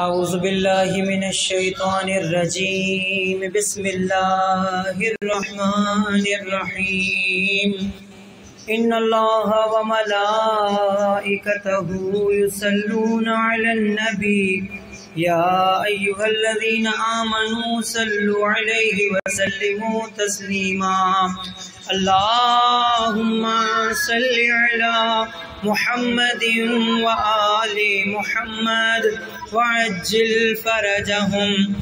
اعوذ باللہ من الشیطان الرجیم بسم اللہ الرحمن الرحیم ان اللہ وملائکتہ یصلون علی النبی یا ایہا الذین آمنوا صلوا علیہ وسلموا تسلیما اللہم صلی علی محمد وآل محمد وعجل فرجهم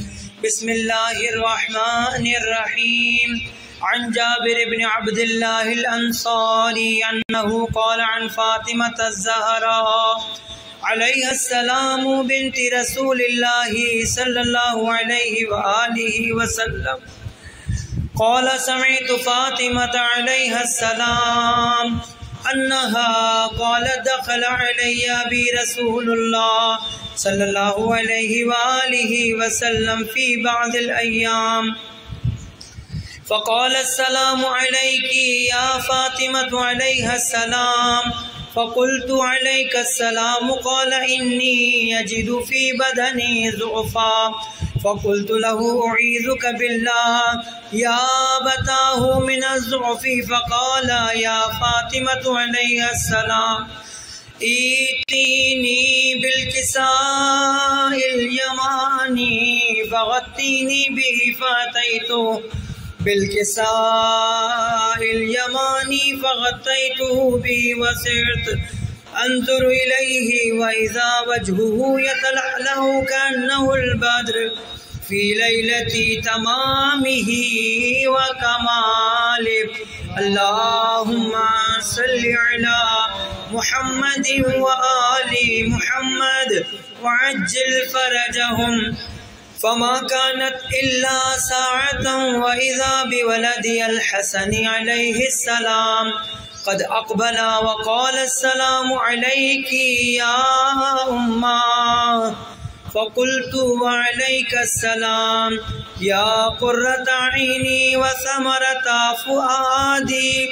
بسم اللہ الرحمن الرحیم عن جابر بن عبد الله الأنصاري أنه قال عن فاطمة الزهراء علیہ السلام بنت رسول اللہ صلی اللہ علیہ وآلہ وسلم قال سمعت فاطمة علیہ السلام انها قالت دخل علی ابی رسول اللہ صلی اللہ علیہ وآلہ وسلم فی بعض الایام فقال السلام علیک یا فاطمة علیہ السلام فقلت علیک السلام قال انی اجد فی بدنی ضعفا فقلت له اعیذک باللہ یا بتاہ من الضعف فقال یا فاطمة علیہ السلام ایتینی بالکساء الیمانی فغطینی به فاتیتو بالکساء الیمانی فغطیته به وسرت انظر الیہ واذا وجهه یتلألأ کأنه البدر فی لیلة تمامه وکماله اللہم صلی علی محمد وآل محمد وعجل فرجهم فما كانت إلا ساعة وإذا بولدي الحسن عليه السلام قد أقبل وقال السلام عليك يا أمّا فقلت وعليك السلام يا قرة عيني وثمرة فؤادي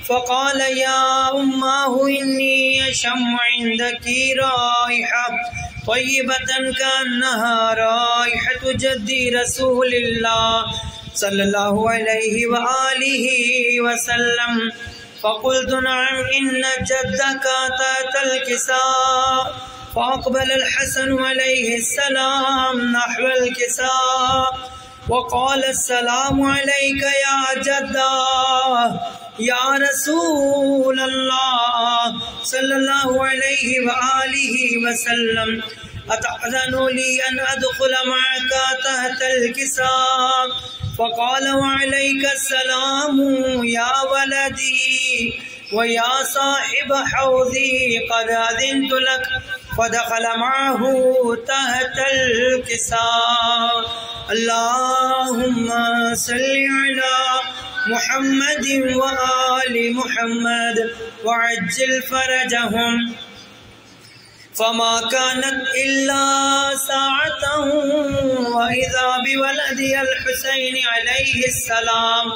فقال يا أمّاه إني أشم عندك رائحة طيبة كأنها رائحة جدي رسول الله صلى الله عليه وآله وسلم فقلت نعم إن جدك تحت الكساء فأقبل الحسن عليه السلام نحو الكساء وقال السلام عليك يا جدّا یا رسول اللہ صلی اللہ علیہ وآلہ وسلم اتأذن لی ان ادخل معك تحت الكساء فقال وعلیک السلام یا ولدی ویا صاحب حوضی قد اذنت لك فدخل معه تحت الكساء اللہم صلی علی محمد وآل محمد وعجل فرجهم فما كانت إلا ساعة وإذا بولدي الحسين عليه السلام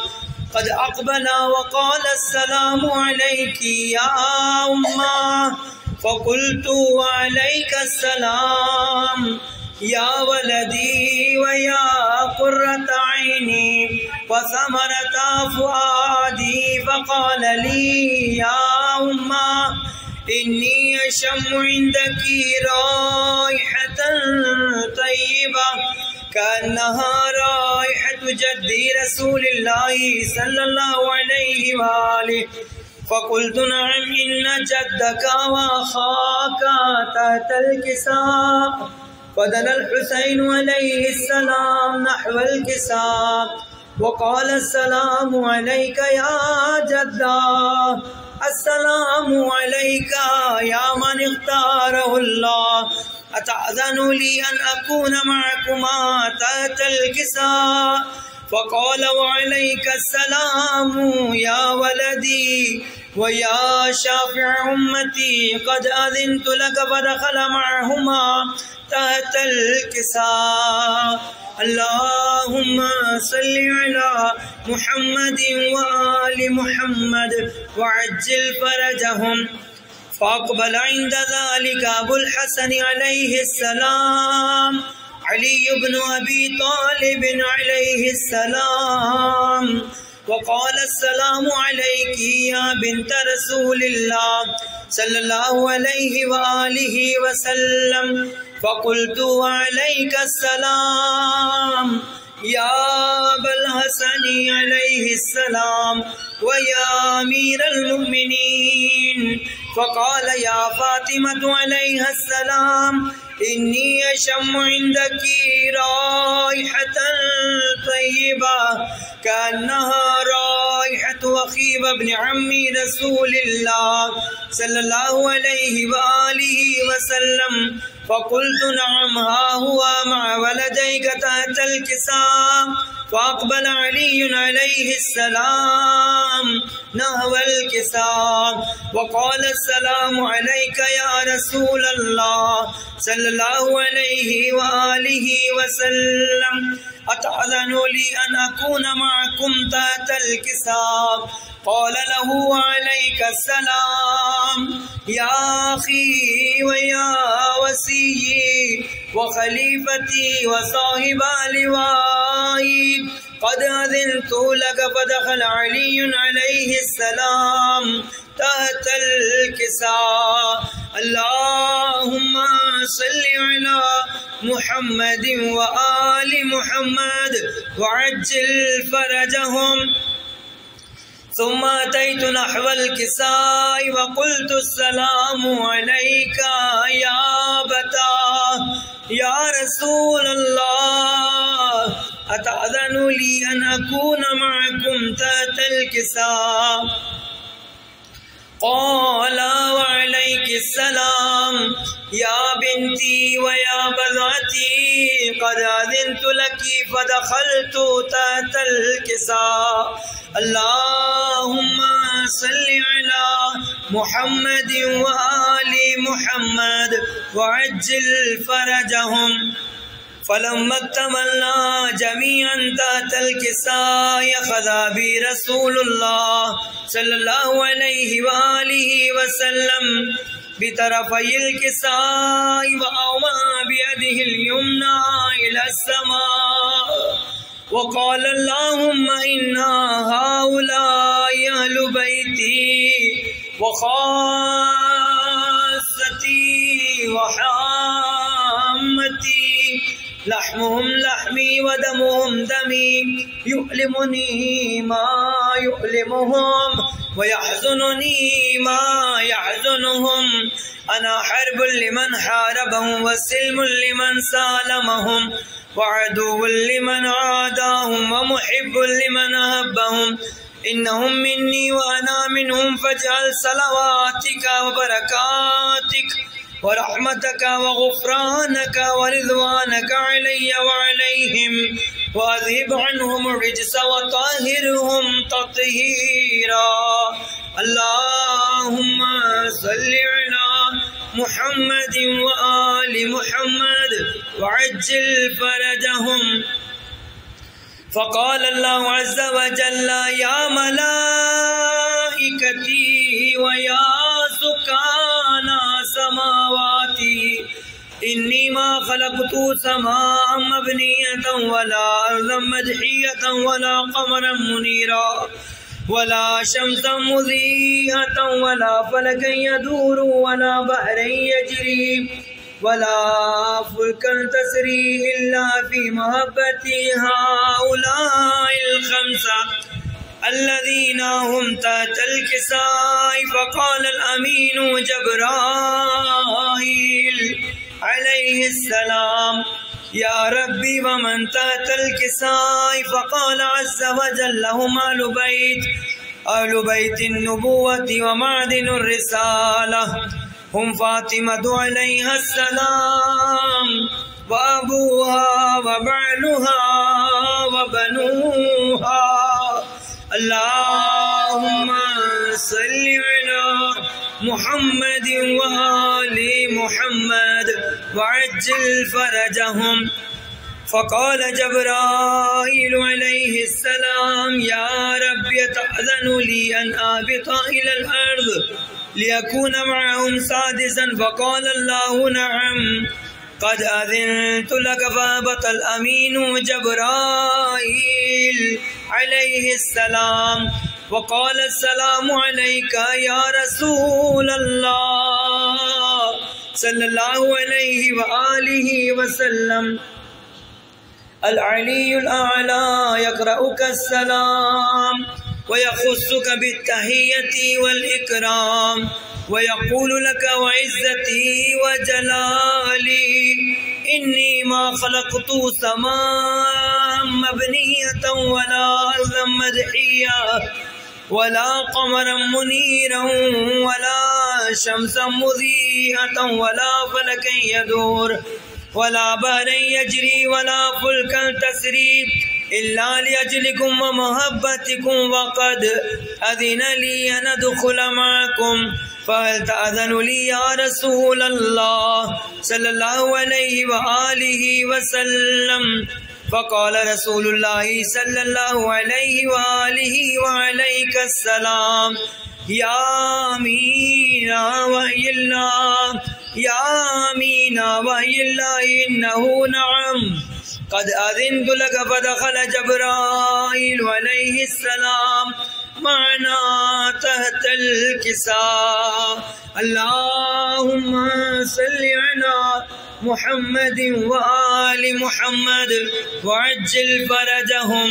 قد أقبل وقال السلام عليك يا أمّا فقلت وعليك السلام یا ولدی ویا قرۃ عینی وثمرۃ فؤادی فقال لی یا امّا انی اشم عندک رائحۃ طیبہ کأنها رائحۃ جدی رسول اللہ صلی اللہ علیہ وآلہ فقلت نعم ان جدک واخاک تحت الکساء فدنا الحسين عليه السلام نحو الكساء وقال السلام عليك يا جدّا السلام عليك يا من اختاره الله أتأذن لي أن أكون معكما تحت الكساء فقال وعليك السلام يا ولدي ويا شافع أمتي قد أذنت لك فدخل معهما تحت الكساء اللهم صل على محمد وآل محمد وعجل فرجهم فأقبل عند ذلك أبو الحسن عليه السلام علي بن أبي طالب عليه السلام وقال السلام عليك يا بنت رسول الله صلى الله عليه وآله وسلم فقلت وعليك السلام يا أبا الحسن عليه السلام ويا أمير المؤمنين فقال يا فاطمة عليها السلام إني أشم عندك رائحة طيبة كأنها رائحة أخي ابن عم رسول الله صلى الله عليه وآله وسلم فقلت نعم ها هو مع ولديك تحت الكساء فأقبل علي عليه السلام نحو الكساء وقال السلام عليك يا رسول الله صلى الله عليه وآله وسلم أتأذن لي أن أكون معكم تحت الكساء قال له وعليك السلام يا أخي ويا وسيي وخليفتي وصاحب لوائي قد أذنت لك فدخل علي عليه السلام تحت الكساء اللهم صل على محمد وآل محمد وعجل فرجهم ثم أتيت نحو الكساء وقلت السلام عليك يا أبتاه يا رسول الله أتأذن لي أن أكون معكم تحت الكساء قال وعليك السلام يا بنتي ويا بذاتي قد أذنت لك فدخلت تحت الكساء اللهم صل على محمد وآل محمد وعجل فرجهم فلما اكتملنا جميعا تحت الكساء أخذ بي رسول الله صلى الله عليه وآله وسلم بطرفي الكساء وأومأ بيده اليمنى إلى السماء وقال اللهم إنا هؤلاء أهل بيتي وخاصتي وحامتي لحمهم لحمي ودمهم دمي يؤلمني ما يؤلمهم ويحزنني ما يحزنهم أنا حرب لمن حاربهم وسلم لمن سالمهم وعدو لمن عاداهم ومحب لمن أحبهم إنهم مني وأنا منهم فاجعل صلواتك وبركاتك ورحمتك وغفرانك ورضوانك علي وعليهم وأذهب عنهم الرجس وطهرهم تطهيرا اللهم صل على محمد وآل محمد وعجل فرجهم فقال الله عز وجل يا ملائكتي ويا سكان سماواتي إني ما خلقت سماء مبنية ولا أرضا مدحية ولا قمرا منيرا ولا شمسا مضيئة ولا فلكا يدور ولا بحرا يجري ولا فلكا تسري إلا في محبة هؤلاء الخمسة الذين هم تحت الكساء فقال الأمين جبرائيل عليه السلام يا ربي ومن تحت الكساء فقال عز وجل هم أهل بيت النبوة ومعدن الرسالة هم فاطمة عليها السلام وأبوها وبعلها وبنوها اللهم صل على محمد وآل محمد وعجل فرجهم فقال جبرائيل عليه السلام يا رب يتأذن لي أن أهبط إلى الأرض ليكون معهم سادسا؟ فقال الله نعم قد أذنت لك. فهبط الأمين جبرائيل عليه السلام وقال السلام عليك يا رسول الله صلى الله عليه وآله وسلم. العلي الأعلى يقرأك السلام ويخصك بالتحية والإكرام ويقول لك وعزتي وجلالي إني ما خلقت سماء مبنية ولا أرضا مدحية ولا قمرا منيرا ولا شمسا مضيئة ولا فلكا يدور ولا بحرا يجري ولا فلكا تسري إلا لأجلكم ومحبتكم وقد أذن لي أن أدخل معكم فهل تأذن لي يا رسول الله صلى الله عليه وآله وسلم؟ فقال رسول الله صلى الله عليه وآله وعليك السلام يا أمين وحي الله يا أمين وحي الله إنه نعم قد أذنت لك. فدخل جبرائيل عليه السلام معنا تحت الكساء. اللهم صل على محمد وآل محمد وعجل فرجهم.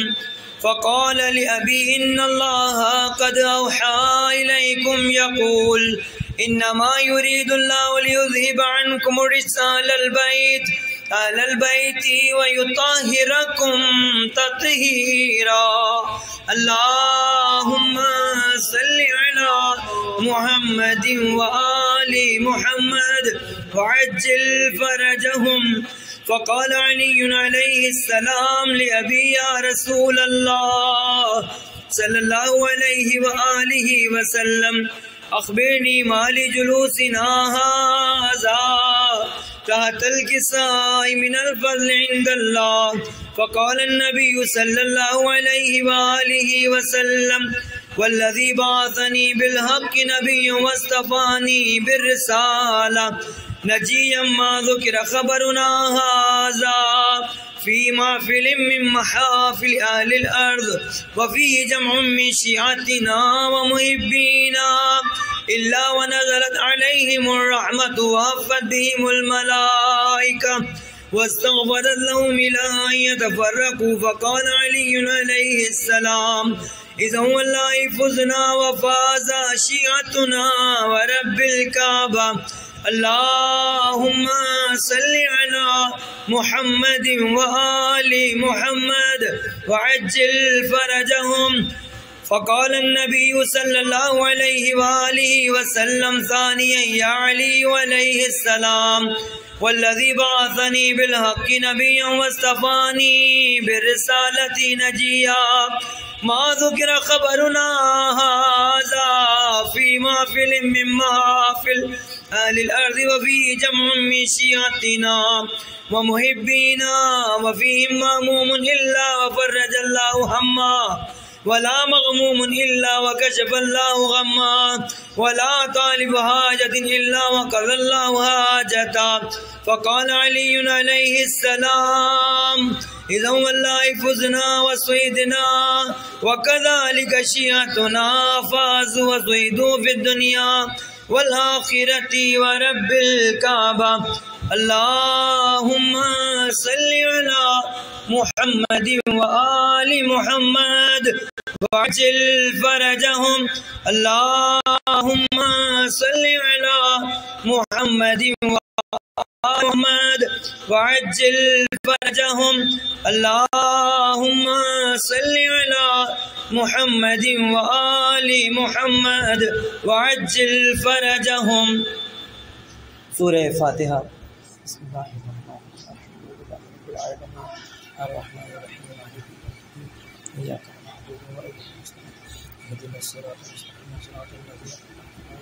فقال لأبي إن الله قد أوحى إليكم يقول إنما يريد الله ليذهب عنكم الرجس أهل البيت ويطهركم تطهيرا. اللهم صل على محمد وآل محمد وعجل فرجهم. فقال علي عليه السلام لأبي يا رسول الله صلى الله عليه وآله وسلم أخبرني ما لجلوسنا هذا تحت الكساء من الفضل عند الله. فقال النبي صلى الله عليه وآله وسلم والذي بعثني بالحق نبي واصطفاني بالرسالة نجيا ما ذكر خبرنا هذا في محفل من محافل أهل الأرض وفيه جمع من شيعتنا ومحبينا إلا ونزلت عليهم الرحمة وهفت بهم الملائكة واستغفرت لهم إلى أن يتفرقوا. فقال علي عليه السلام إذا والله فزنا وفاز شيعتنا ورب الكعبة. اللهم صل على محمد وآل محمد وعجل فرجهم. فقال النبي صلى الله عليه وآله وسلم ثانيا يا علي عليه السلام والذي بعثني بالحق نبيا واصطفاني بالرسالة نجيا ما ذكر خبرنا هذا في محفل من محافل أهل الأرض وفيه جمع من شيعتنا ومحبينا وفيهم مهموم إلا وفرج الله همه ولا مغموم إلا وكشف الله غمه ولا طالب حاجة إلا وقضى الله حاجته. فقال علي عليه السلام إذا والله فزنا وصيدنا وكذلك شيعتنا فازوا وصيدوا في الدنيا والآخرة ورب الكعبة. اللهم صل على محمد وآل محمد وعجل فرجهم. اللهم صل على محمد وآل محمد وعجل فرجهم. اللهم صل على محمد وآل محمد وعجل فرجهم. سورہ فاتحہ. بسم اللہ الرحمن الرحیم إياك نعبد وإياك نستعين اهدنا الصراط المستقيم صراط الذين أنعمت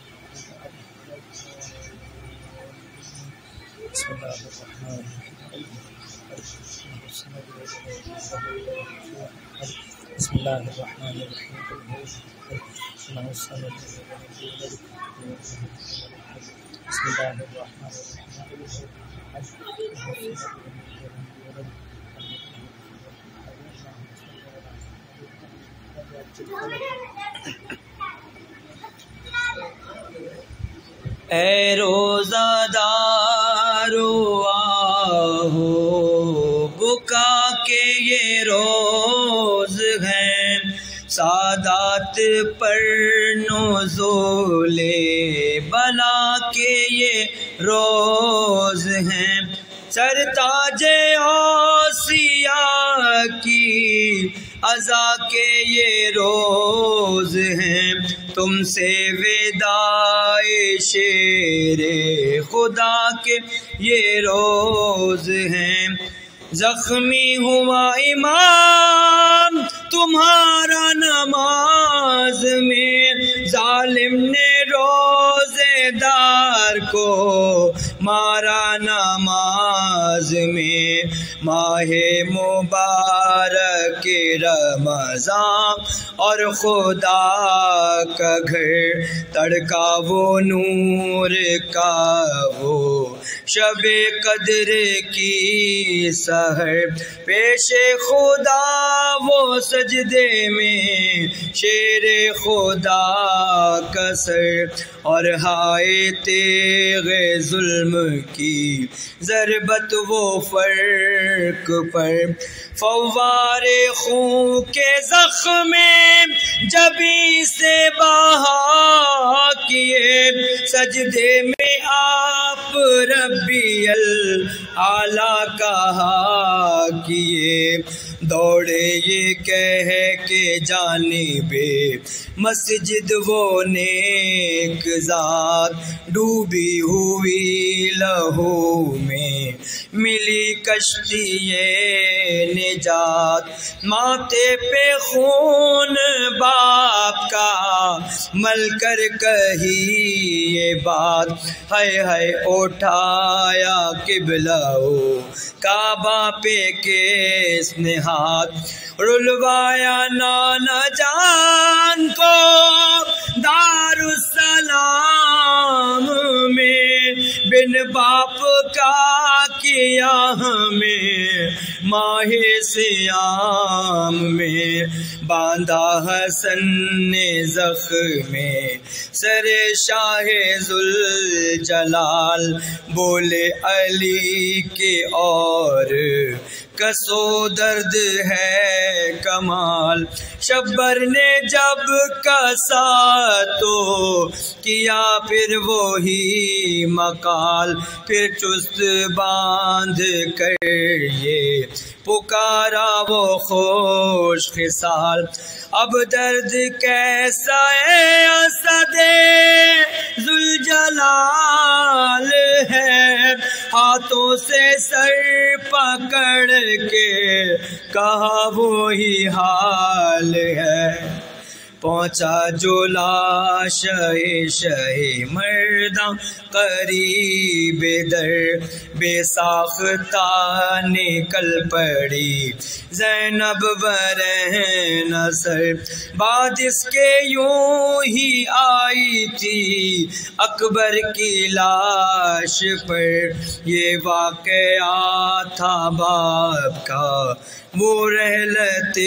عليهم بسم اللہ الرحمن الرحیم بسم اللہ الرحمن الرحیم بسم اللہ الرحمن اے روزہ دارو آہو بکا کے یہ روز ہیں سادات پر نزول بلا کے یہ روز ہیں سرتاج اوصیاء کی عزا کے یہ روز ہیں تم سے وداع شیر خدا کے یہ روز ہیں زخمی ہوا امام تمہارا نماز میں ظالم نے روزے دار کو مارا نماز میں ماہ مبارک رمضان اور خدا کا گھر تڑکا وہ نور کا وہ شب قدر کی سحر پیش خدا وہ سجدے میں شیر خدا کا سر اور ہائے تیغ ظلم کی ضربت وہ فرق پر فوار خون کے زخم جبی سے بہا کیے سجدے میں آپ ربی الاعلیٰ کہا کیے دوڑے یہ کہہ کے جانب مسجد وہ نیک ذات ڈوبی ہوئی لہو میں ملی کشتی نجات ماتھے پہ خون باپ کا مل کر کہی یہ بات ہائے ہائے اٹھایا قبلہ کعبہ پہ کس نے ہاتھ رلوایا نانا جان کو دار السلام میں بن باپ کا کیا ہمیں ماہ سیام میں باندھا حسن نے زخم سر شاہ ذوالجلال بولے علی کے اور کسو درد ہے کمال شبر نے جب کسا تو کیا پھر وہی مقال پھر چست باندھ کر یہ پکارا وہ خوش خصال اب درد کیسا ہے اسد ذوالجلال ہے ہاتھوں سے سر پکڑ کے کہا وہی حال ہے پہنچا جو لاش شہ مرداں قریب در بے ساختہ نکل پڑی زینب برہن سر بعد اس کے یوں ہی آئی تھی اکبر کی لاش پر یہ واقعہ تھا باپ کا وہ رحلتے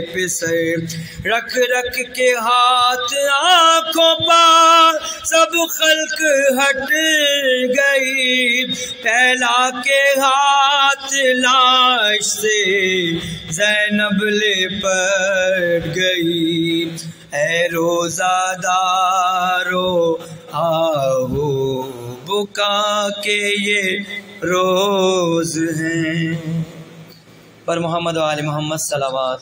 پسر رکھ رکھ کے ہاتھ آنکھوں پر سب خلق ہٹ گئی پھیلا کے ہاتھ لاش سے زینب لپٹ گئی اے روزہ دارو آہو بکا کے یہ روز ہیں پر محمد و آل محمد صلوات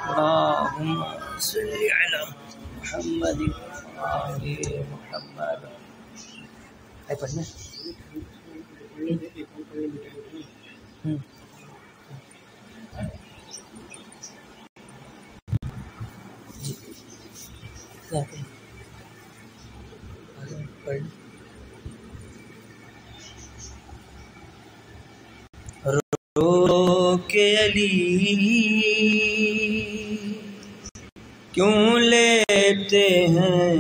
اللہم صلی علی محمد و آل محمد آئے پڑھنا پڑھنا کے علی کیوں لیتے ہیں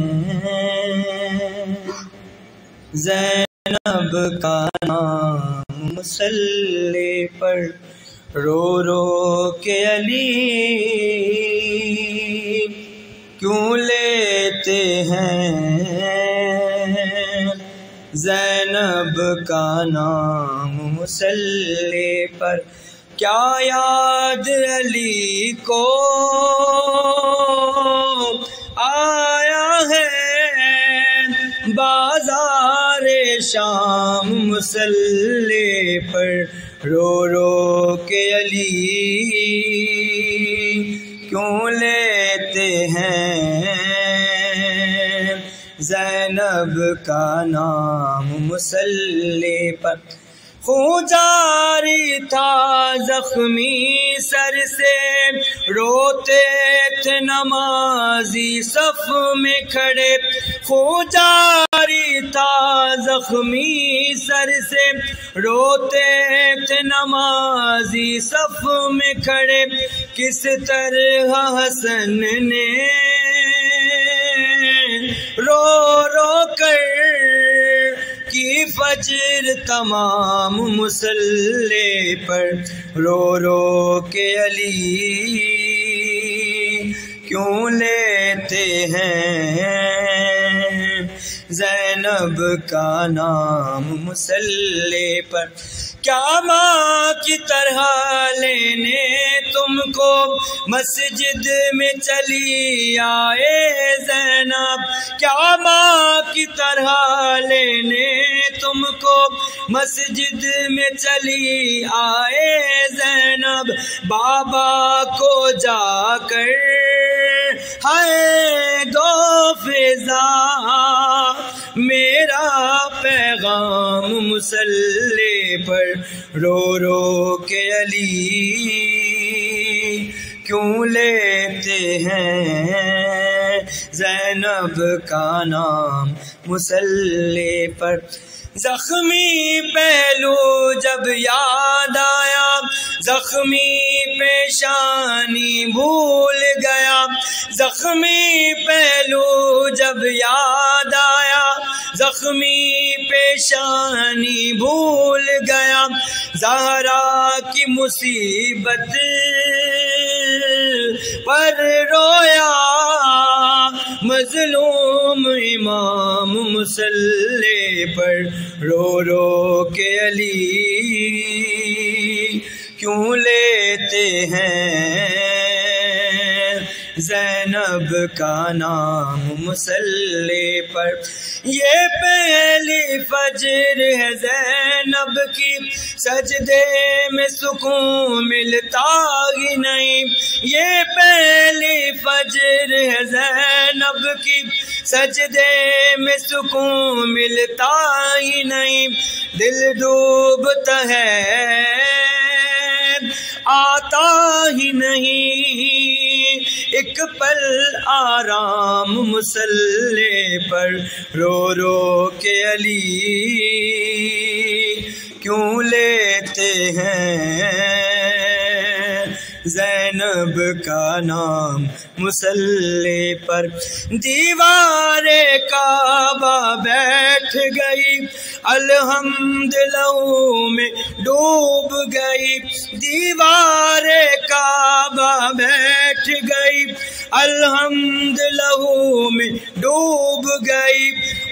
زینب کا نام مصلی پر رو رو کے علی کیوں لیتے ہیں زینب کا نام مصلی پر کیا یاد علی کو آیا ہے بازار شام مصلی پر رو رو کے علی کیوں لیتے ہیں زینب کا نام مصلی پر خون جاری تھا زخمی سر سے روتے تھے نمازی صف میں کھڑے خون جاری تھا زخمی سر سے روتے تھے نمازی صف میں کھڑے کس طرح حسن نے رو رو کر کی فجر تمام مصلی پر رو رو کے علی کیوں لیتے ہیں زینب کا نام مصلی پر کیا ماں کی طرح لینے تم کو مسجد میں چلی آئے زینب کیا ماں کی طرح لینے تم کو مسجد میں چلی آئے زینب بابا کو جا کر ہائے دو فضا میرا پیغام مصلی پر رو رو کے علی کیوں لیتے ہیں زینب کا نام مصلی پر زخمی پہلو جب یاد آیا زخمی پیشانی بھول گیا زخمی پہلو جب یاد آیا زخمی پیشانی بھول گیا زہرا کی مصیبت پر رویا مظلوم امام مصلی پر رو رو کے علی کیوں لیتے ہیں زینب کا نام مصلی پر یہ پہلی فجر ہے زینب کی سجدے میں سکون ملتا ہی نہیں یہ پہلی فجر ہے زینب کی سجدے میں سکون ملتا ہی نہیں دل ڈوبتا ہے آتا ہی نہیں ایک پل آرام مصلی پر رو رو کے علی کیوں لیتے ہیں زینب کا نام مصلی پر دیوار کعبہ بیٹھ گئی الحمد لہو میں ڈوب گئی دیوار کعبہ بیٹھ گئی الحمد لہو میں ڈوب گئی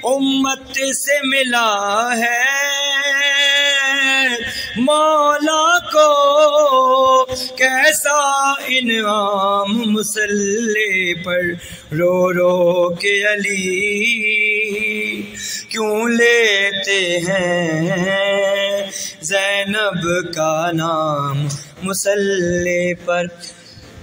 امت سے ملا ہے مولا کو کیسا انعام مصلی پر رو رو کے علی کیوں لیتے ہیں زینب کا نام مصلی پر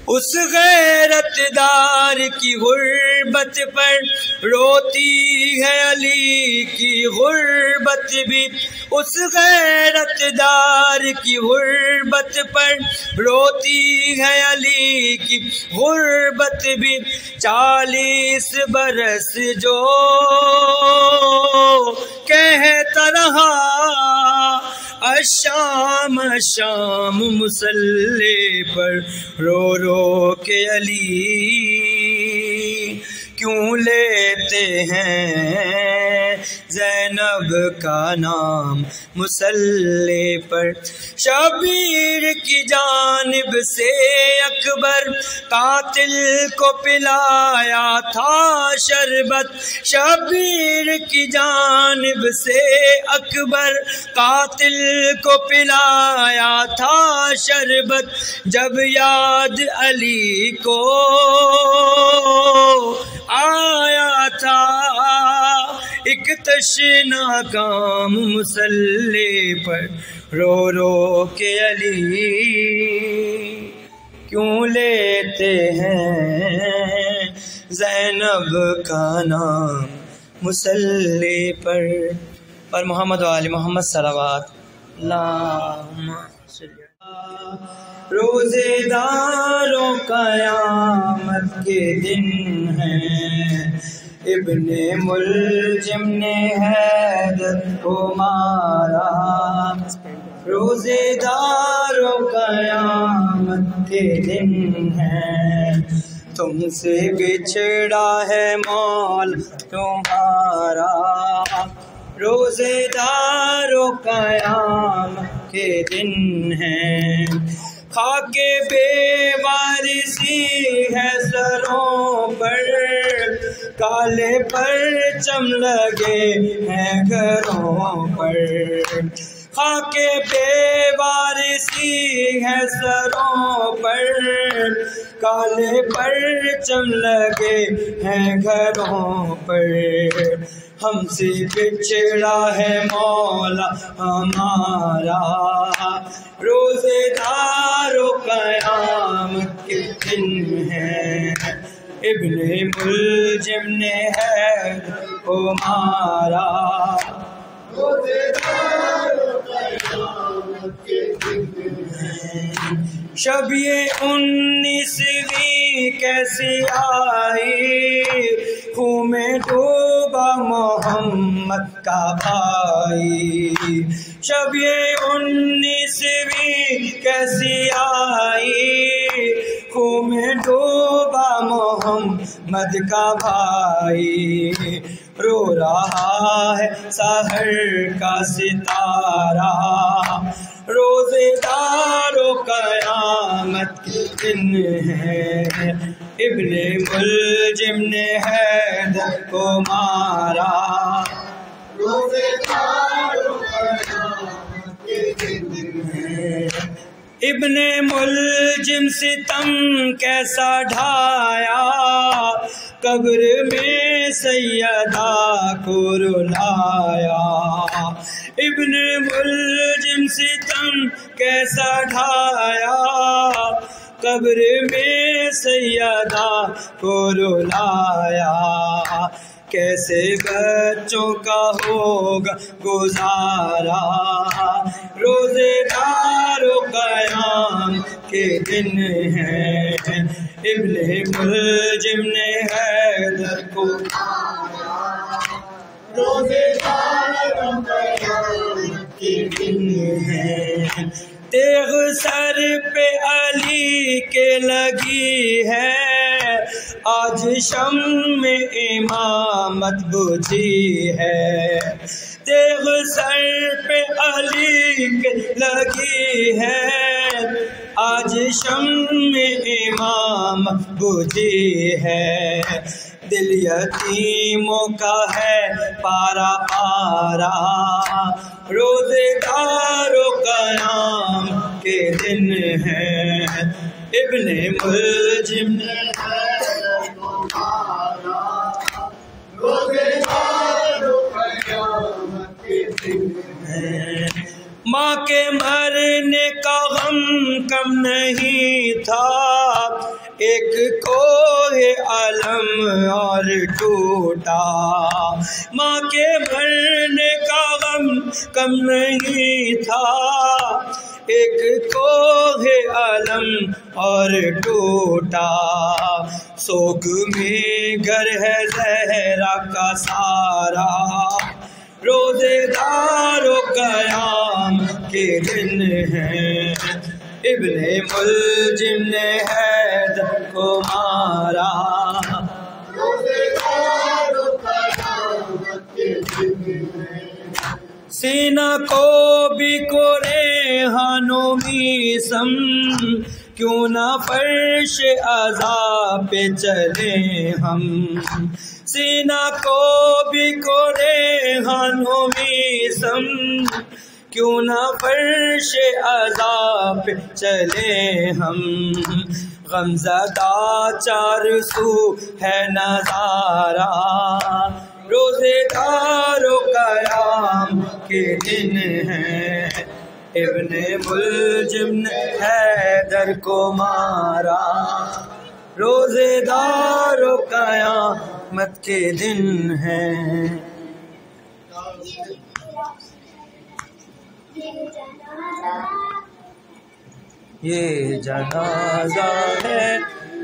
اس غیرت دار کی غربت پر روتی ہے علی کی غربت بھی اس غیرت دار کی غربت پر روتی ہے علی کی غربت بھی 40 برس جو کہتا رہا الشام الشام مصلی پر رو رو کے علی کیوں لیتے ہیں زینب کا نام مصلی پر؟ شبیر کی جانب سے اکبر قاتل کو پلایا تھا شربت، شبیر کی جانب سے اکبر قاتل کو پلایا تھا شربت، جب یاد علی کو آیا تھا ایک تشنا کام مصلی پر رو رو کے علی کیوں لیتے ہیں زینب کا نام مصلی پر؟ اور محمد و آل محمد صلوات اللہم صلی اللہ۔ روزے داروں قیامت کے دن ہے، ابن ملجم نے حیدر کو مارا، روزے داروں قیامت کے دن ہے، تم سے بچھڑا ہے مولا تمہارا، روزے داروں قیامت کے دن ہے، خاک بے وارثی ہے سروں پر، کالے پرچم لگے ہیں گھروں پر، خاک بے وارثی ہے سروں پر، کالے پرچم لگے ہیں گھروں پر، ہم سے بچھڑا ہے مولا ہمارا، روزے داروں قیامت کے دن ہے، ابن ملجم نے حیدر کو مارا، روزے داروں قیامت کے دن ہے، شب یہ 19ویں کیسی آئی، خون میں ڈوبا محمد کا بھائی، شب یہ 19ویں کیسی آئی، خون میں ڈوبا محمد کا بھائی، رو رہا ہے سحر کا ستارہ، روزے داروں قیامت کے دن ہے، ابن ملجم نے حیدر کو مارا، روزے داروں قیامت کے دن ہے، ابن ملجم ستم کیسا ڈھایا، قبر میں سیدہ کو رلایا، ابن ملجم ستم کیسا ڈھایا، قبر میں سیدہ کو رلایا، کیسے بچوں کا ہوگا گزارا، روزے داروں قیام کے دن ہے، ابن ملجم نے حیدر کو مارا، روزے داروں قیام کے دن ہے، تیغ سر پہ علی کے لگی ہے، آج شمع امامت بجھی ہے، تیغ سر پہ علی کے لگی ہے، آج شمع امامت بجھی ہے، دل یتیموں کا ہے پارا پارا، روزے داروں قیام کے دن ہے، ابن ملجم نے حیدر کو مارا، روزے داروں قیام کے دن ہے، ماں کے مرنے کا غم کم نہیں تھا، ایک کوہ علم اور ٹوٹا، ماں کے مرنے کا غم کم نہیں تھا، ایک کوہ علم اور ٹوٹا، سوگ میں گھر ہے زہرا کا سارا، روزے دار و قیام کے دن ہیں، ابن ملجم نے حیدر کو مارا، سینہ کو بھی ریحانوں میسم، کیوں نہ فرش عذاب پہ چلے ہم، سینہ کو بھی ریحانوں میسم، کیوں نہ فرش عذاب پہ چلے ہم، غمزدہ چار سو ہے نظارہ، روزے دار و قیام کے دن ہیں، ابن ملجم نے حیدر کو مارا، روزے دار و قیامت کے دن ہیں۔ یہ جنازہ ہے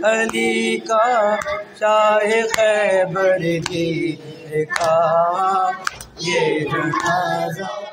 علی کا، شاہ خیبر کی کا، یہ جنازہ